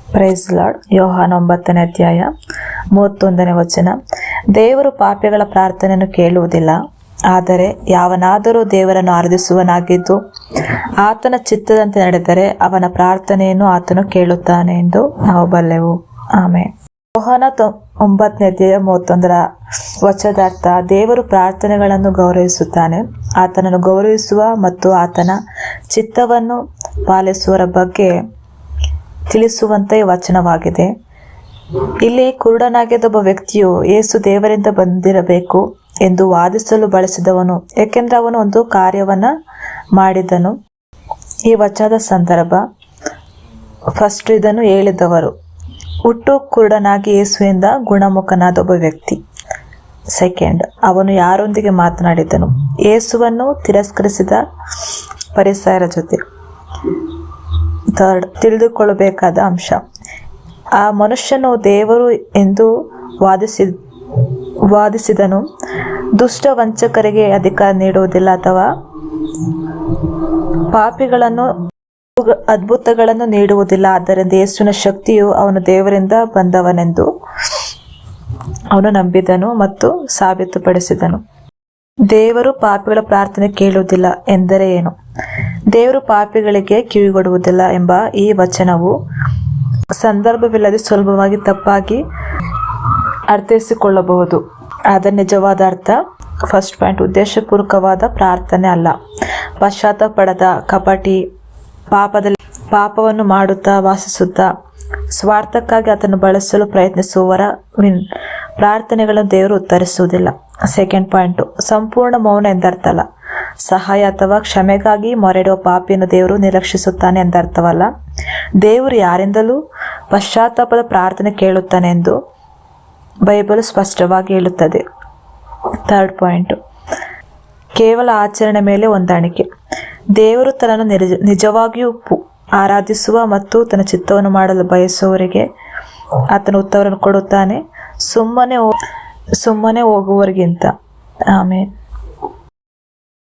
Price lord. ಯೋಹಾನ 9ನೇ ಅಧ್ಯಾಯ 31ನೇ ವಚನ. ದೇವರು ಪಾಪಿಗಳ ಪ್ರಾರ್ಥನೆಯನ್ನು ಕೇಳುವುದಿಲ್ಲ, ಆದರೆ ಯಾವನಾದರೂ ದೇವರನ್ನು ಆರಾಧಿಸುವನಾಗಿದ್ದು ಆತನ ಚಿತ್ತದಂತೆ ನಡೆದರೆ ಅವನ ಪ್ರಾರ್ಥನೆಯನ್ನು ಆತನು ಕೇಳುತ್ತಾನೆ ಎಂದು ನಾವು ಬಲ್ಲೆವು. ಆಮೆನ್. ಯೋಹಾನ 9ನೇ ಅಧ್ಯಾಯ 31ರ ವಚನದ ಅರ್ಥ: ದೇವರು ಪ್ರಾರ್ಥನೆಗಳನ್ನು ಗೌರವಿಸುತ್ತಾನೆ. ಆತನನ್ನು ಗೌರವಿಸುವ ಮತ್ತು ಆತನ ಚಿತ್ತವನ್ನು ಪಾಲಿಸುವರ ಬಗ್ಗೆ ತಿಳಿಸುವಂತೆ ವಚನವಾಗಿದೆ. ಇಲ್ಲಿ ಕುರುಡನಾಗಿದ್ದ ಒಬ್ಬ ವ್ಯಕ್ತಿಯು ಯೇಸು ದೇವರಿಂದ ಬಂದಿರಬೇಕು ಎಂದು ವಾದಿಸಲು ಬಳಸಿದವನು, ಏಕೆಂದರೆ ಅವನು ಒಂದು ಕಾರ್ಯವನ್ನ ಮಾಡಿದನು. ಈ ವಚನದ ಸಂದರ್ಭ ಫಸ್ಟ್ ಇದನ್ನು ಹೇಳಿದವರು ಹುಟ್ಟು ಕುರುಡನಾಗಿ ಯೇಸುವಿನಿಂದ ಗುಣಮುಖನಾದ ಒಬ್ಬ ವ್ಯಕ್ತಿ. ಸೆಕೆಂಡ್, ಅವನು ಯಾರೊಂದಿಗೆ ಮಾತನಾಡಿದನು? ಯೇಸುವನ್ನು ತಿರಸ್ಕರಿಸಿದ ಪರಿಸರ ಜೊತೆ. ಥರ್ಡ್, ತಿಳಿದುಕೊಳ್ಳಬೇಕಾದ ಅಂಶ: ಆ ಮನುಷ್ಯನು ದೇವರು ಎಂದು ವಾದಿಸಿದನು. ದುಷ್ಟ ವಂಚಕರಿಗೆ ಅಧಿಕಾರ ನೀಡುವುದಿಲ್ಲ ಅಥವಾ ಪಾಪಿಗಳನ್ನು ಅದ್ಭುತಗಳನ್ನು ನೀಡುವುದಿಲ್ಲ. ಆದ್ದರಿಂದ ಯೇಸುವಿನ ಶಕ್ತಿಯು ಅವನು ದೇವರಿಂದ ಬಂದವನೆಂದು ಅವನು ನಂಬಿದನು ಮತ್ತು ಸಾಬೀತುಪಡಿಸಿದನು. ದೇವರು ಪಾಪಿಗಳ ಪ್ರಾರ್ಥನೆ ಕೇಳುವುದಿಲ್ಲ ಎಂದರೆ ಏನು? ದೇವರು ಪಾಪಿಗಳಿಗೆ ಕಿವಿಗೊಡುವುದಿಲ್ಲ ಎಂಬ ಈ ವಚನವು ಸಂದರ್ಭವಿಲ್ಲದೆ ಸುಲಭವಾಗಿ ತಪ್ಪಾಗಿ ಅರ್ಥೈಸಿಕೊಳ್ಳಬಹುದು. ಅದರ ನಿಜವಾದ ಅರ್ಥ: ಫಸ್ಟ್ ಪಾಯಿಂಟ್, ಉದ್ದೇಶಪೂರ್ವಕವಾದ ಪ್ರಾರ್ಥನೆ ಅಲ್ಲ. ಪಶ್ಚಾತ್ತಾಪಪಡದ ಕಪಟಿ, ಪಾಪವನ್ನು ಮಾಡುತ್ತಾ ವಾಸಿಸುತ್ತಾ ಸ್ವಾರ್ಥಕ್ಕಾಗಿ ಅದನ್ನು ಬಳಸಲು ಪ್ರಯತ್ನಿಸುವವರ ಪ್ರಾರ್ಥನೆಗಳನ್ನು ದೇವರು ಉತ್ತರಿಸುವುದಿಲ್ಲ. ಸೆಕೆಂಡ್ ಪಾಯಿಂಟು, ಸಂಪೂರ್ಣ ಮೌನ ಎಂದರ್ಥ ಅಲ್ಲ. ಸಹಾಯ ಅಥವಾ ಕ್ಷಮೆಗಾಗಿ ಮೊರೆಡುವ ಪಾಪಿಯನ್ನು ದೇವರು ನಿರ್ಲಕ್ಷಿಸುತ್ತಾನೆ ಎಂದರ್ಥವಲ್ಲ. ದೇವರು ಯಾರಿಂದಲೂ ಪಶ್ಚಾತ್ತಾಪದ ಪ್ರಾರ್ಥನೆ ಕೇಳುತ್ತಾನೆ ಎಂದು ಬೈಬಲ್ ಸ್ಪಷ್ಟವಾಗಿ ಹೇಳುತ್ತದೆ. ಥರ್ಡ್ ಪಾಯಿಂಟು, ಕೇವಲ ಆಚರಣೆ ಮೇಲೆ ಹೊಂದಾಣಿಕೆ. ದೇವರು ತನ್ನನ್ನು ನಿಜವಾಗಿಯೂ ಆರಾಧಿಸುವ ಮತ್ತು ತನ್ನ ಚಿತ್ತವನ್ನು ಮಾಡಲು ಬಯಸುವವರಿಗೆ ಆತನ ಉತ್ತರವನ್ನು ಕೊಡುತ್ತಾನೆ, ಸುಮ್ಮನೆ ಹೋಗುವವರಿಗಿಂತ. ಆಮೇಲೆ